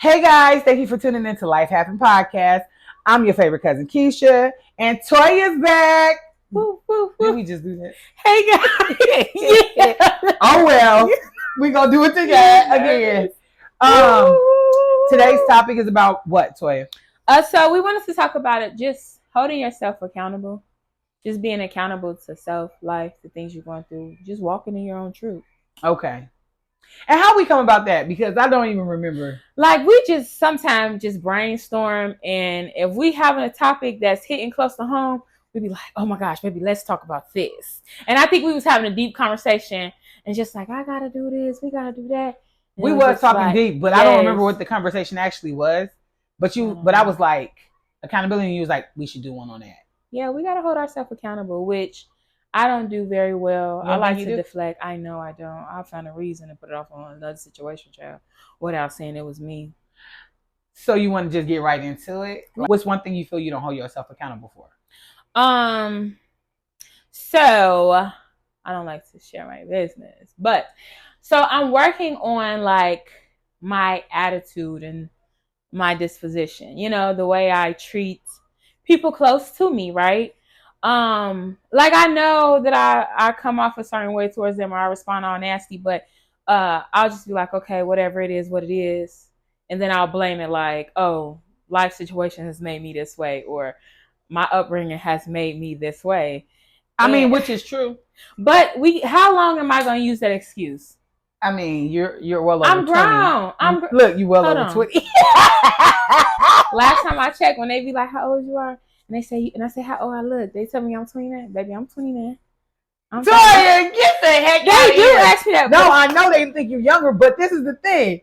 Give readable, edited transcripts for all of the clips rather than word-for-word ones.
Hey guys, thank you for tuning in to Life Happen Podcast. I'm your favorite cousin Keisha, and Toya's back. Woo, woo, Did woo. we just do that? Hey guys. Yeah. Oh well, we gonna do it together again. Today's topic is about what, Toya? So we wanted to talk about it, just holding yourself accountable, just being accountable to self, life, the things you're going through, just walking in your own truth. Okay. And how we come about that? Because I don't even remember. Like, we just sometimes just brainstorm, and if we having a topic that's hitting close to home, we'd be like, oh my gosh, maybe let's talk about this. And I think we was having a deep conversation and just like, I gotta do this, we gotta do that. And we was talking like, deep, but yes. I don't remember what the conversation actually was. But I was like, accountability, and you was like, we should do one on that. Yeah, we gotta hold ourselves accountable, which I don't do very well. I like to deflect. I know I don't. I'll find a reason to put it off on another situation, child, without saying it was me. So you want to just get right into it? What's one thing you feel you don't hold yourself accountable for? So I don't like to share my business, but so I'm working on like my attitude and my disposition. You know, the way I treat people close to me, right? Like I know that I come off a certain way towards them, or I respond all nasty, but I'll just be like, okay, whatever it is, what it is, and then I'll blame it like, oh, life situation has made me this way, or my upbringing has made me this way. I mean, which is true. But how long am I going to use that excuse? I mean, you're well over 20. I'm grown. Look, you well over 20. Last time I checked, when they be like, how old you are? And they say, and I say, how old I look? They tell me I'm 29. Baby, I'm 29. Toya, get the heck out of here. They do ask me that. No, I know they think you're younger, but this is the thing.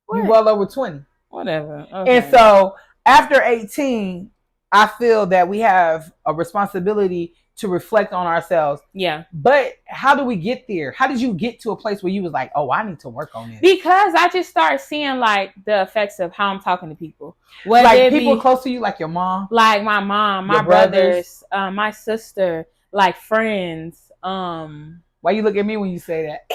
What? You're well over 20. Whatever. Okay. And so after 18, I feel that we have a responsibility to reflect on ourselves. Yeah. But how do we get there? How did you get to a place where you was like, oh, I need to work on this? Because I just started seeing like the effects of how I'm talking to people. Whether like people close to you, like your mom? Like my mom, my brothers, my sister, like friends. Why you look at me when you say that?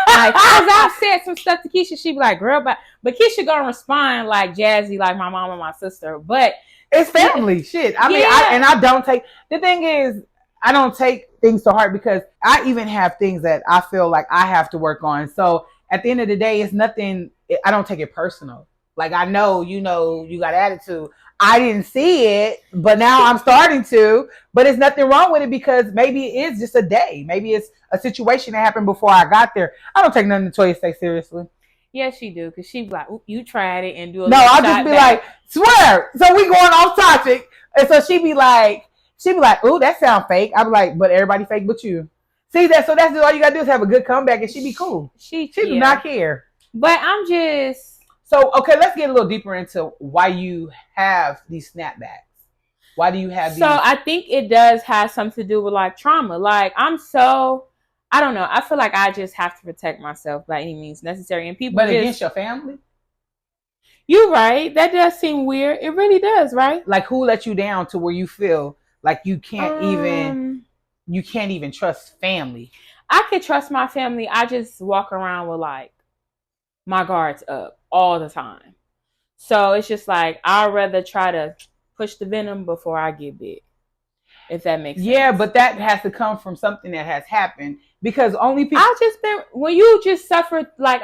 Like, cause I've said some stuff to Keisha, she be like, girl, but Keisha gonna respond like jazzy, like my mom and my sister. But it's family shit. I mean, I don't take, the thing is, I don't take things to heart because I even have things that I feel like I have to work on. So at the end of the day, it's nothing, I don't take it personal. Like I know, you got attitude. I didn't see it, but now I'm starting to. But it's nothing wrong with it because maybe it is just a day. Maybe it's a situation that happened before I got there. I don't take nothing Toya say seriously. Yes, she do, because she be like, you tried it and do a no, I'll just be back. Like, swear. So we going off topic. And so she be like, ooh, that sound fake. I be like, but everybody fake but you. See that? So that's all you gotta do is have a good comeback and she be cool. She do not care. But I'm just... So, okay, let's get a little deeper into why you have these snapbacks. Why do you have these? So I think it does have something to do with like trauma. Like I don't know. I feel like I just have to protect myself by any means necessary. And people, but against your family? You're right. That does seem weird. It really does, right? Like who let you down to where you feel like you can't even trust family? I could trust my family. I just walk around with like my guards up all the time. So it's just like I'd rather try to push the venom before I get big. If that makes sense. Yeah, but that has to come from something that has happened because only people. When you just suffered like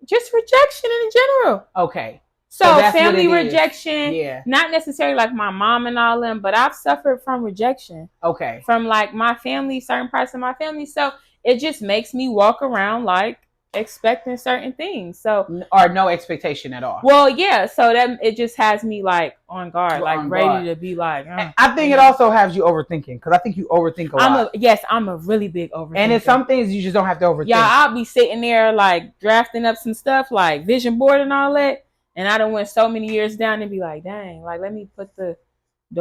just rejection in general. Okay. So family rejection, not necessarily like my mom and all them, but I've suffered from rejection. Okay. From like my family, certain parts of my family. So it just makes me walk around like expecting certain things. So or no expectation at all. Well, yeah. So that it just has me like on guard, ready to be like. I think it also has you overthinking because I think you overthink a lot. I'm a really big overthinker. And it's some things you just don't have to overthink. Yeah, I'll be sitting there like drafting up some stuff like vision board and all that. And I done went so many years down and be like, dang, like let me put the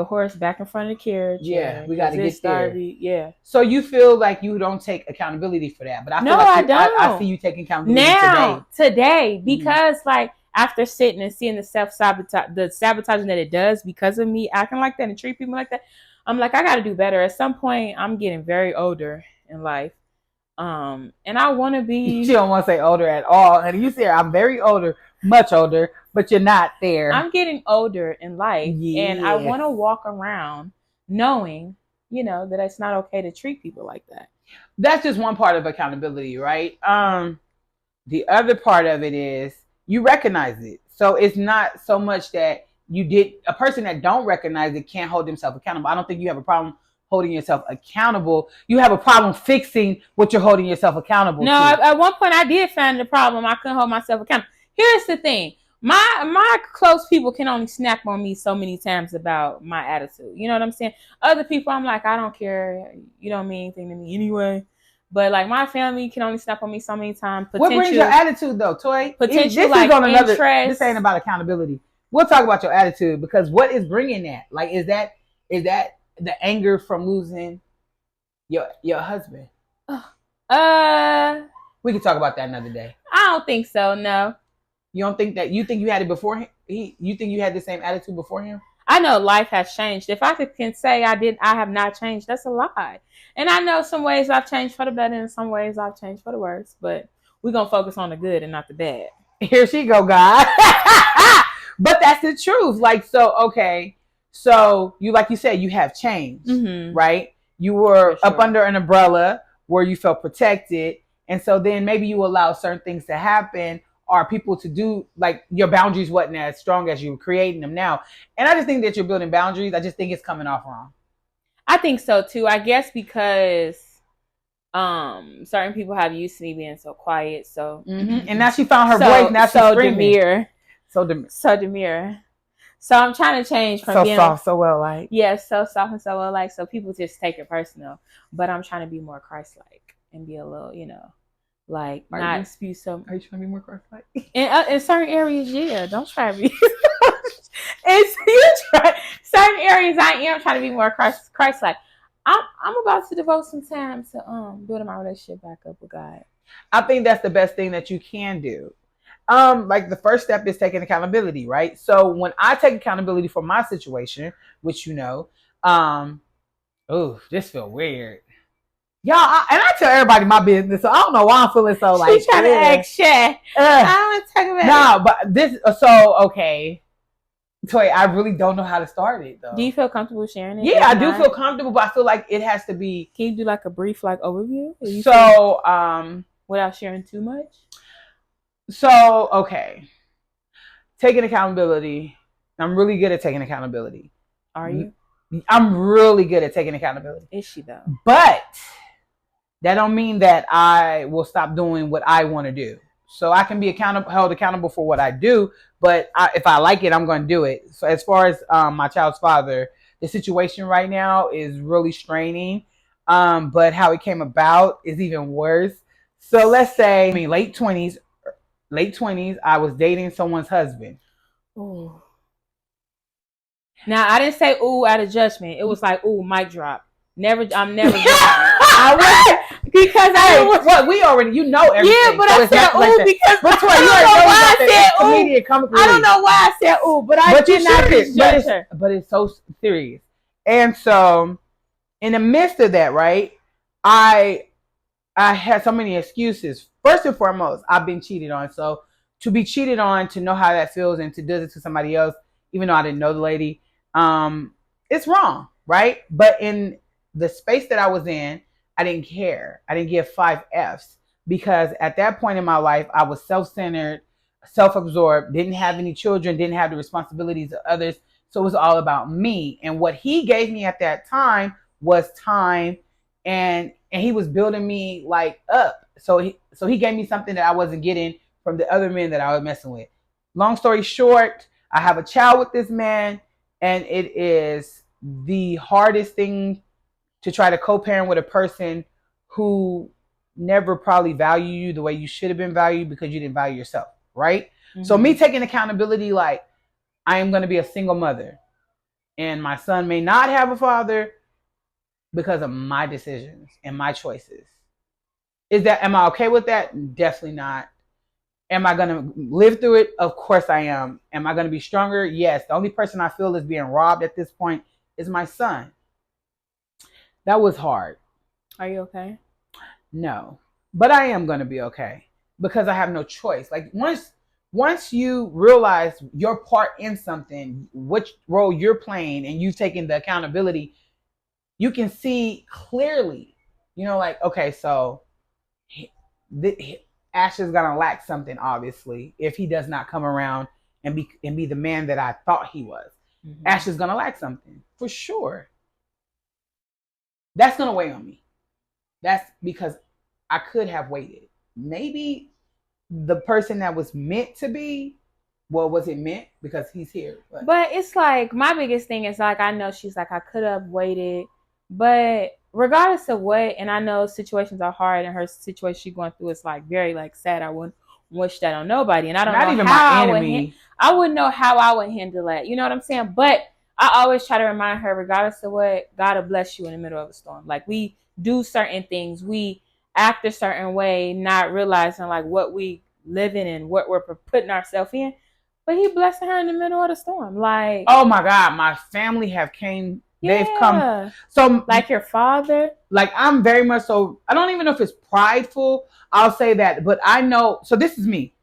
horse back in front of the carriage. Yeah, we got to get there. Yeah. So you feel like you don't take accountability for that, but I feel I don't. I see you taking accountability today because like after sitting and seeing the sabotaging that it does because of me acting like that and treat people like that, I'm like I got to do better. At some point, I'm getting very older in life. And I want to be. She don't want to say older at all. And you say I'm very older, much older, but you're not there. I'm getting older in life, Yes. and I want to walk around knowing, that it's not okay to treat people like that. That's just one part of accountability, right? The other part of it is you recognize it. So it's not so much that you did a person that don't recognize it can't hold themselves accountable. I don't think you have a problem holding yourself accountable. You have a problem fixing what you're holding yourself accountable to. No, at one point I did find the problem. I couldn't hold myself accountable. Here's the thing. My close people can only snap on me so many times about my attitude. You know what I'm saying? Other people, I'm like, I don't care. You don't mean anything to me anyway. But like my family can only snap on me so many times. What brings your attitude though, Toy? Potential like on another. This ain't about accountability. We'll talk about your attitude because what is bringing that? Like, is that the anger from losing your husband? We can talk about that another day. I don't think so. No. You don't think that? You think you had it before him? You think you had the same attitude before him? I know life has changed. If I can say I have not changed, that's a lie. And I know some ways I've changed for the better and some ways I've changed for the worse. But we're going to focus on the good and not the bad. Here she go, God. But that's the truth. Like, so, okay. So, like you said, you have changed, right? You were up under an umbrella where you felt protected. And so then maybe you allow certain things to happen or people to do, like your boundaries wasn't as strong as you were creating them now. And I just think that you're building boundaries. I just think it's coming off wrong. I think so too. I guess because certain people have used to me being so quiet. So and now she found her voice. Now she's screaming. So demure. So I'm trying to change from being soft, so well like. Yes, so soft and so well like. So people just take it personal. But I'm trying to be more Christ-like and be a little, like not spew so. Are you trying to be more Christ-like? In certain areas, yeah. Don't try to be. Certain areas, I am trying to be more Christ-like. I'm about to devote some time to building my relationship back up with God. I think that's the best thing that you can do. Like the first step is taking accountability, right? So when I take accountability for my situation, which this feels weird. Y'all, and I tell everybody my business, so I don't know why I'm feeling so like. She's trying to act shy. I don't want to talk about it. No, but this, so, okay. Toy, I really don't know how to start it, though. Do you feel comfortable sharing it? Yeah, I do feel comfortable, but I feel like it has to be. Can you do like a brief overview? So, without sharing too much? So, okay. Taking accountability. I'm really good at taking accountability. Are you? I'm really good at taking accountability. Is she though? But that don't mean that I will stop doing what I want to do. So I can be held accountable for what I do, but if I like it, I'm going to do it. So as far as my child's father, the situation right now is really straining. But how it came about is even worse. So let's say, late 20s, I was dating someone's husband. Ooh. Now I didn't say ooh out of judgment. It was like ooh, mic drop. I'm never. I was because we already everything. Yeah, but so I said ooh like because I don't know why I said ooh. I don't know why I said ooh, but I did not judge her. But it's so serious. And so, in the midst of that, right, I had so many excuses. First and foremost, I've been cheated on. So to be cheated on, to know how that feels, and to do it to somebody else, even though I didn't know the lady, it's wrong, right? But in the space that I was in, I didn't care. I didn't give 5 Fs because at that point in my life, I was self-centered, self-absorbed, didn't have any children, didn't have the responsibilities of others. So it was all about me. And what he gave me at that time was time, and he was building me like up. So he gave me something that I wasn't getting from the other men that I was messing with. Long story short, I have a child with this man, and it is the hardest thing to try to co-parent with a person who never probably value you the way you should have been valued because you didn't value yourself, right? Mm-hmm. So me taking accountability, like I am going to be a single mother and my son may not have a father because of my decisions and my choices. Am I okay with that? Definitely not. Am I going to live through it? Of course I am. Am I going to be stronger? Yes. The only person I feel is being robbed at this point is my son. That was hard. Are you okay? No. but I am gonna be okay because I have no choice. Like once you realize your part in something, which role you're playing, and you've taken the accountability, you can see clearly. You know, like okay, so Ash is gonna lack something obviously if he does not come around and be the man that I thought he was. Mm-hmm. Ash is gonna lack something for sure. That's gonna weigh on me. That's because I could have waited. Maybe the person that was meant to be, well, was it meant because he's here? But it's like my biggest thing is like I know she's like I could have waited, but regardless of what, and I know situations are hard, and her situation she's going through is like very like sad. I wouldn't wish that on nobody, and I don't Not know even how my enemy. I wouldn't know how I would handle that. You know what I'm saying? But I always try to remind her, regardless of what, God will bless you in the middle of a storm. Like we do certain things, we act a certain way, not realizing like what we live in and what we're putting ourselves in. But he blessing her in the middle of the storm. Like, oh my God, my family have came. Yeah. They've come. So like your father. Like I'm very much so. I don't even know if it's prideful. I'll say that, but I know. So this is me.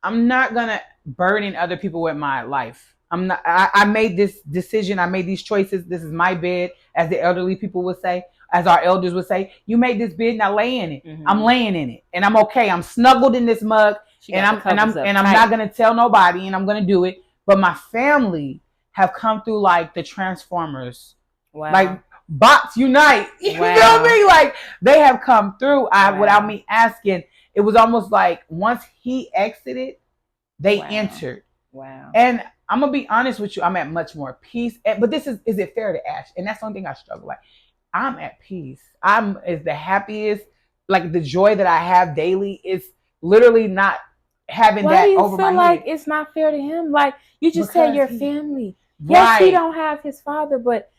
I'm not gonna burden other people with my life. I'm not. I made this decision. I made these choices. This is my bed, as the elderly people would say, as our elders would say. You made this bed, now lay in it. Mm-hmm. I'm laying in it, and I'm okay. I'm snuggled in this mug, and I'm not gonna tell nobody, and I'm gonna do it. But my family have come through like the Transformers, wow. Like bots unite. You know what I mean? Like they have come through. Without me asking. It was almost like once he exited, they entered. Wow. And I'm gonna be honest with you, I'm at much more peace. But this is it fair to Ash? And that's the only thing I struggle. Like I'm at peace. I'm is the happiest. Like the joy that I have daily is literally not having that over my head. Why do you feel like it's not fair to him? Like you just said, your family. Yes, he don't have his father, but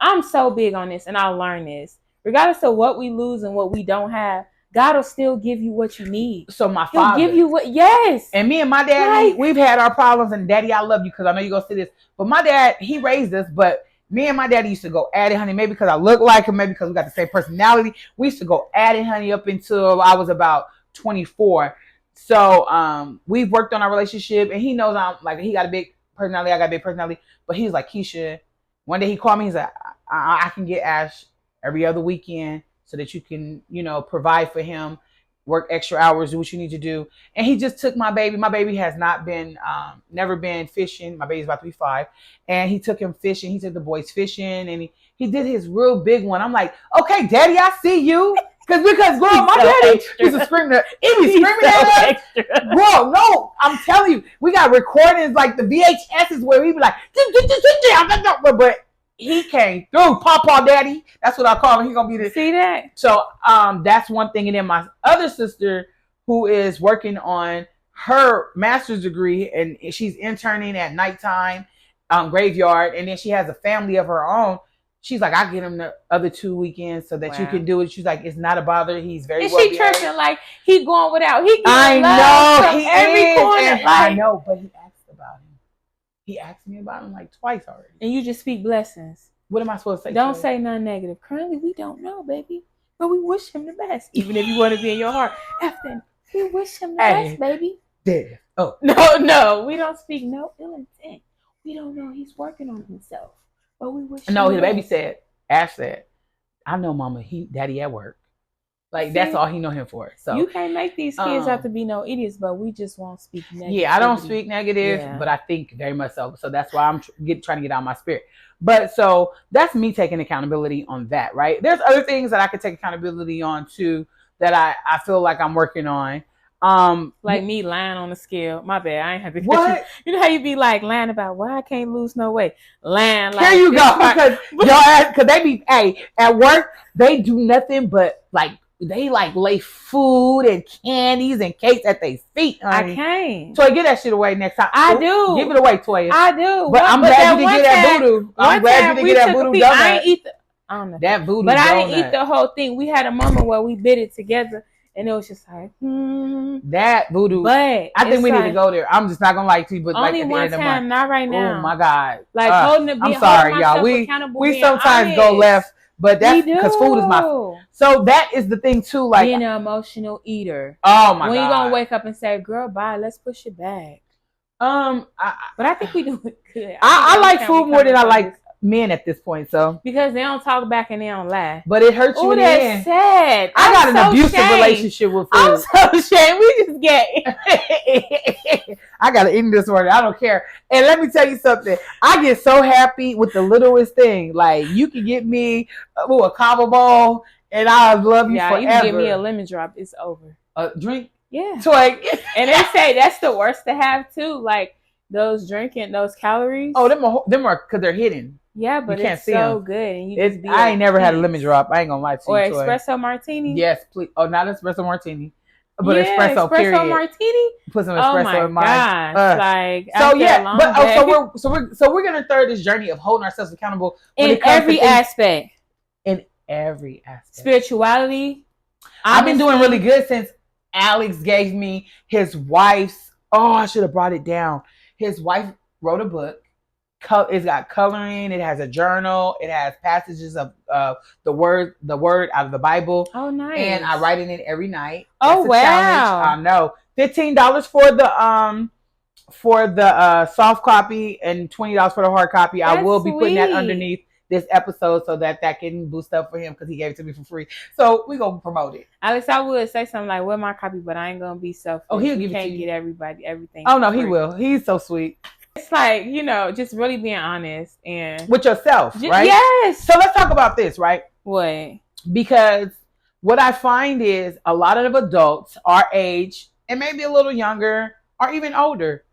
I'm so big on this, and I'll learn this. Regardless of what we lose and what we don't have, God will still give you what you need. So my father. He'll give you what, yes. And me and my daddy, we've had our problems, and Daddy, I love you because I know you're going to see this. But my dad, he raised us, but me and my daddy used to go at it, honey, maybe because I look like him, maybe because we got the same personality. We used to go at it, honey, up until I was about 24. So we've worked on our relationship, and he knows I'm like, he got a big personality, I got a big personality. But he's like, Keisha, one day he called me, he's like, I can get Ash every other weekend, so that you can, provide for him, work extra hours, do what you need to do. And he just took my baby. My baby has not been, never been fishing. My baby's about to be 5. And he took him fishing. He took the boys fishing, and he did his real big one. I'm like, okay, Daddy, I see you. Because girl, my daddy used to scream. He be screaming at us. Bro, no, I'm telling you, we got recordings like the VHSs where we be like, but he came through, Pawpaw Daddy. That's what I call him. He gonna be the. See that? So that's one thing. And then my other sister, who is working on her master's degree, and she's interning at nighttime graveyard, and then she has a family of her own. She's like, I get him the other 2 weekends so that you can do it. She's like, it's not a bother. He's very well behaved. And she tripping like he going without. He I know he every is, corner. Like, I know, but he asked about him. He asked me about him like twice already. And you just speak blessings. What am I supposed to say? Don't say nothing negative. Currently, we don't know, baby. But we wish him the best. Even if you want to be in your heart. After, we wish him the best, baby. Dead. Oh. No. We don't speak no ill intent. We don't know he's working on himself. But we wish no, his baby said, Ash said, I know mama, daddy at work. Like, that's all he know him for. So you can't make these kids have to be no idiots, but we just won't speak negative. Yeah, I don't speak negative, but I think very much so. So that's why I'm trying to get out of my spirit. But so that's me taking accountability on that, right? There's other things that I could take accountability on too that I feel like I'm working on. Like me lying on the scale. My bad. I ain't have to. What? You know how you be like lying about why I can't lose no weight. Lying like there you go. Because they be at work they do nothing but like they like lay food and candies and cakes at their feet. Honey. I can't. Toy, get that shit away next time. I do. Give it away, Toya. I do. But I'm glad you didn't get that voodoo. I'm glad you didn't get that voodoo donut. I ain't eat I don't know. That voodoo but donut. I didn't eat the whole thing. We had a moment where we bit it together. And it was just like, that voodoo. But I think we need to go there. I'm just not gonna lie to you, but only like one time, not right now. Oh my God! Like holding the. I'm sorry, y'all. We sometimes go left But that's because food is so that is the thing too. Like being an emotional eater. Oh my God! When you gonna wake up and say, "Girl, bye, let's push it back." But I think we do it good. I like food more than I like men at this point. So because they don't talk back and they don't laugh. But it hurts you in the end. Sad. I got an abusive relationship with food. I'm so ashamed. We just get I got an eating disorder. I don't care. And let me tell you something. I get so happy with the littlest thing. Like you can get me a combo bowl, and I love you forever. You can give me a lemon drop. It's over. A drink. Yeah. Toy. And they say that's the worst to have too. Like those calories. Oh, them are because they're hidden. Yeah, but it's so good. And you just I ain't never had a lemon drop. I ain't gonna lie to you. Or espresso martini. Yes, please. Oh, not espresso martini, but espresso. Period. Martini. Put some espresso in mine. Gosh, like so yeah, but we're gonna start this journey of holding ourselves accountable in every aspect. In every aspect. Spirituality. I've been doing really good since Alex gave me his wife's. Oh, I should have brought it down. His wife wrote a book. It's got coloring. It has a journal. It has passages of the word out of the Bible. Oh, nice! And I write in it every night. Oh, wow! Challenge. I know. $15 for the soft copy and $20 for the hard copy. That's I will be putting that sweet. underneath this episode so that can boost up for him because he gave it to me for free. So we gonna promote it. Alex, I would say something like, "Well, my copy," but I ain't gonna be selfish. Oh, he'll give it to you. Can't get everybody everything. Oh no, he will. He's so sweet. It's like, just really being honest and with yourself, right? Yes. So let's talk about this, right? What? Because what I find is a lot of adults our age and maybe a little younger or even older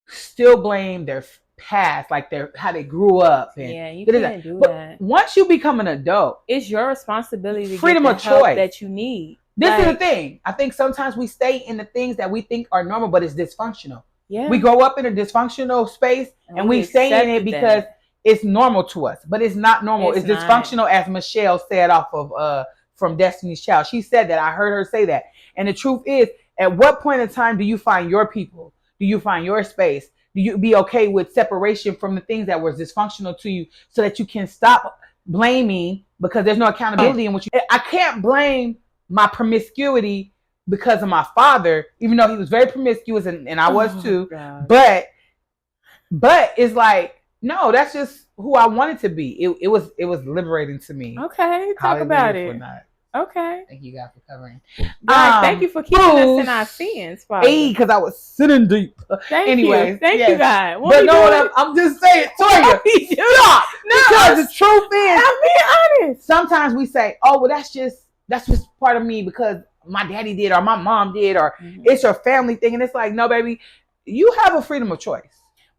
still blame their past, like how they grew up. And you can't do that. Once you become an adult, it's your responsibility to freedom get the of help choice that you need. This is the thing. I think sometimes we stay in the things that we think are normal, but it's dysfunctional. Yeah. We grow up in a dysfunctional space and we stay in it because it's normal to us, but it's not normal. It's dysfunctional, as Michelle said off of from Destiny's Child. She said that. I heard her say that. And the truth is, at what point in time do you find your people? Do you find your space? Do you be okay with separation from the things that were dysfunctional to you so that you can stop blaming because there's no accountability in what you... I can't blame my promiscuity because of my father, even though he was very promiscuous and I was too. God. But it's like, no, that's just who I wanted to be. It was liberating to me. Okay, talk about it. Okay. Thank you, God, for covering. Thank you for keeping us in our sins, Father. Hey, because I was sitting deep. Thank you, God. But no, I'm just saying, Toya, stop. No, because the truth is, I'm being honest. Sometimes we say, "Oh, well, that's just part of me because my daddy did or my mom did or it's your family thing," and it's like, no, baby, you have a freedom of choice.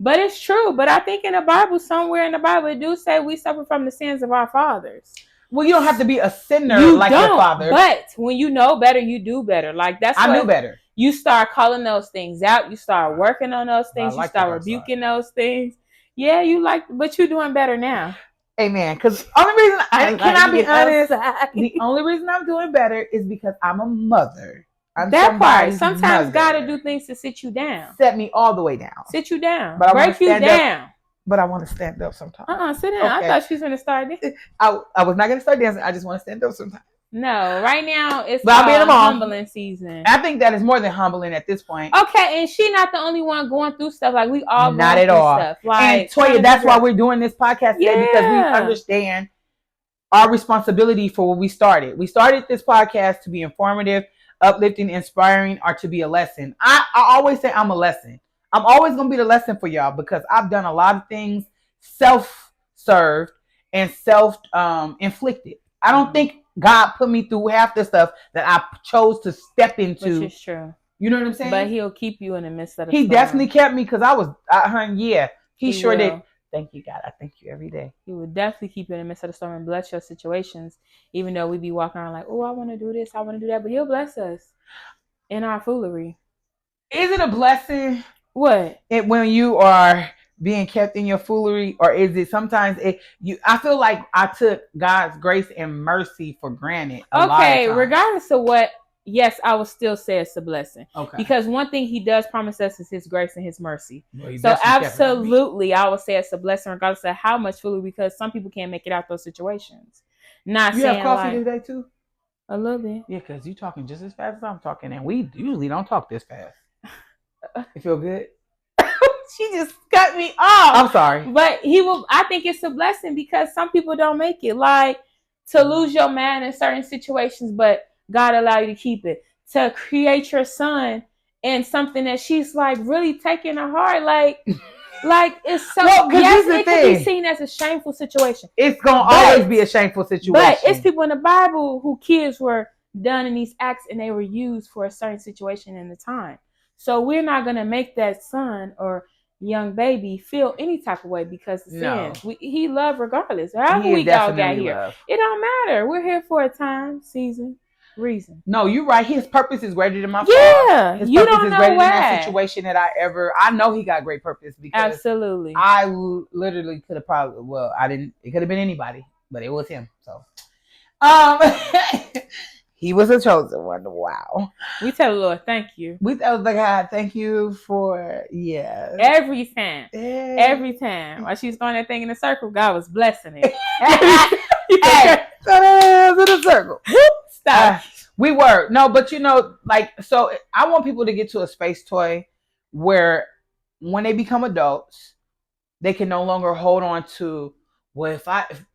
But it's true. But I think in the Bible, somewhere in the Bible, it do say we suffer from the sins of our fathers. Well, you don't have to be a sinner like your father. But when you know better, you do better. Like I knew better. You start calling those things out. You start working on those things. You start rebuking those things. Yeah, but you're doing better now. Amen. Because only reason I be honest, the only reason I'm doing better is because I'm a mother. That part. Sometimes God will do things to sit you down. Set me all the way down. Sit you down. Break you down. But I want to stand up sometimes. Sit down. Okay. I thought she was going to start dancing. I was not going to start dancing. I just want to stand up sometimes. No, right now it's humbling season. I think that is more than humbling at this point. Okay, and she's not the only one going through stuff. Like we all not at all. Stuff. Like, and Toya, that's why we're doing this podcast today because we understand our responsibility for what we started. We started this podcast to be informative, uplifting, inspiring, or to be a lesson. I always say I'm a lesson. I'm always going to be the lesson for y'all because I've done a lot of things self-served and self-inflicted. I don't think God put me through half the stuff that I chose to step into. Which is true. You know what I'm saying? But he'll keep you in the midst of the storm. Definitely kept me because he sure will. did. Thank you, God. I thank you every day. He will definitely keep you in the midst of the storm and bless your situations, even though we be walking around like, oh, I want to do this, I want to do that. But he'll bless us in our foolery. Is it a blessing? What? When you are being kept in your foolery, or is it sometimes I feel like I took God's grace and mercy for granted. Okay, regardless of what yes, I would still say it's a blessing. Okay. Because one thing he does promise us is his grace and his mercy. Well, so absolutely, I would say it's a blessing regardless of how much food, because some people can't make it out those situations. Not you saying have coffee like today too? a little bit. Yeah, because you talking just as fast as I'm talking, and we usually don't talk this fast. You feel good? She just cut me off. I'm sorry. But I think it's a blessing because some people don't make it. Like to lose your man in certain situations, but God allow you to keep it. To create your son and something that she's like really taking to heart. Like it's so, yes, it could be seen as a shameful situation. It's gonna always be a shameful situation. But it's people in the Bible who kids were done in these acts and they were used for a certain situation in the time. So we're not gonna make that son or young baby feel any type of way because of sins. He loved regardless. However we all got here, it don't matter. We're here for a time, season, reason. No, you're right. His purpose is greater than my yeah. His you purpose don't is know greater why. than that situation that I know he got great purpose because absolutely. I literally could have probably it could have been anybody, but it was him. So he was a chosen one. Wow. We tell the Lord, thank you. We tell the God, thank you for every time. Every time. While she was throwing that thing in the circle, God was blessing it. Hey, in the circle. Stop. We were. No, but so I want people to get to a space toy where when they become adults, they can no longer hold on to, well, if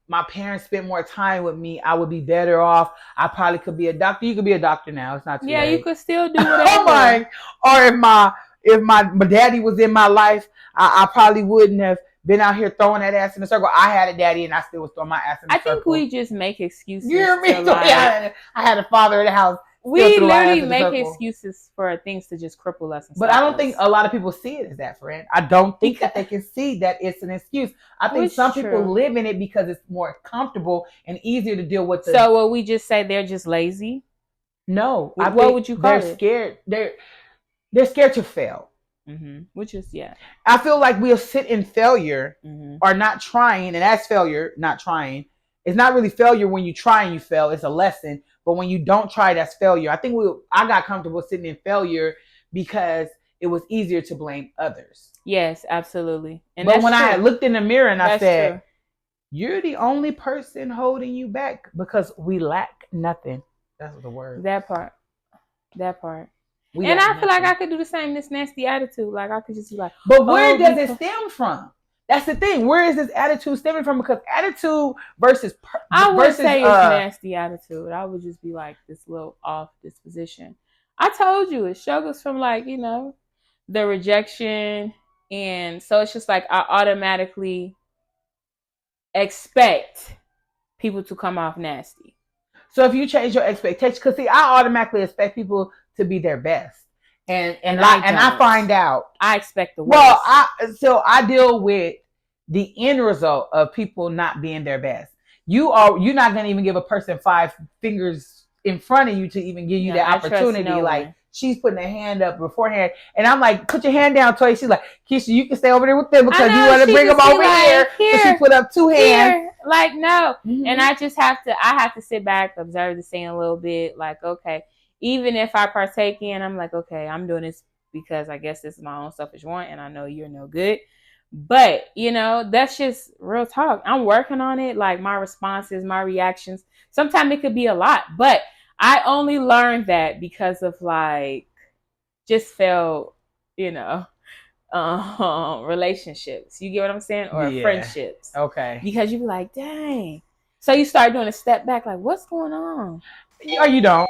my parents spent more time with me, I would be better off. I probably could be a doctor. You could be a doctor now. It's not too late. You could still do whatever. Or if my daddy was in my life, I probably wouldn't have been out here throwing that ass in the circle. I had a daddy and I still was throwing my ass in the circle. I think we just make excuses. You hear me? I had a father in the house. We literally make excuses for things to just cripple us. But I don't think a lot of people see it as that, friend. I don't think that they can see that it's an excuse. I think some people live in it because it's more comfortable and easier to deal with. So will we just say they're just lazy? No. What would you call it? They're scared. They're scared to fail. Mm-hmm. Which is, I feel like we'll sit in failure or not trying, and that's failure, not trying. It's not really failure when you try and you fail. It's a lesson. But when you don't try, that's failure. I think I got comfortable sitting in failure because it was easier to blame others. Yes, absolutely. But when I looked in the mirror and I said, you're the only person holding you back because we lack nothing. That's the word. That part. And I feel like I could do the same, this nasty attitude. Like I could just be like, but where does it stem from? That's the thing. Where is this attitude stemming from? Because attitude versus I wouldn't say it's nasty attitude. I would just be like this little off disposition. I told you it struggles from the rejection, and so it's just like I automatically expect people to come off nasty. So if you change your expectations, because see, I automatically expect people to be their best. And I find out I expect the worst. Well, I deal with the end result of people not being their best. You're not gonna even give a person 5 fingers in front of you to even give you that opportunity. Like she's putting a hand up beforehand, and I'm like, put your hand down, Toy. She's like, Keisha, you can stay over there with them because you want to bring them over here. So she put up 2 hands. Like no, and I have to sit back, observe the scene a little bit. Like okay. Even if I partake in, I'm like, okay, I'm doing this because I guess this is my own selfish want and I know you're no good. But, that's just real talk. I'm working on it. Like my responses, my reactions. Sometimes it could be a lot. But I only learned that because of just failed, relationships. You get what I'm saying? Or friendships. Okay. Because you be like, dang. So you start doing a step back like, what's going on? Or you don't.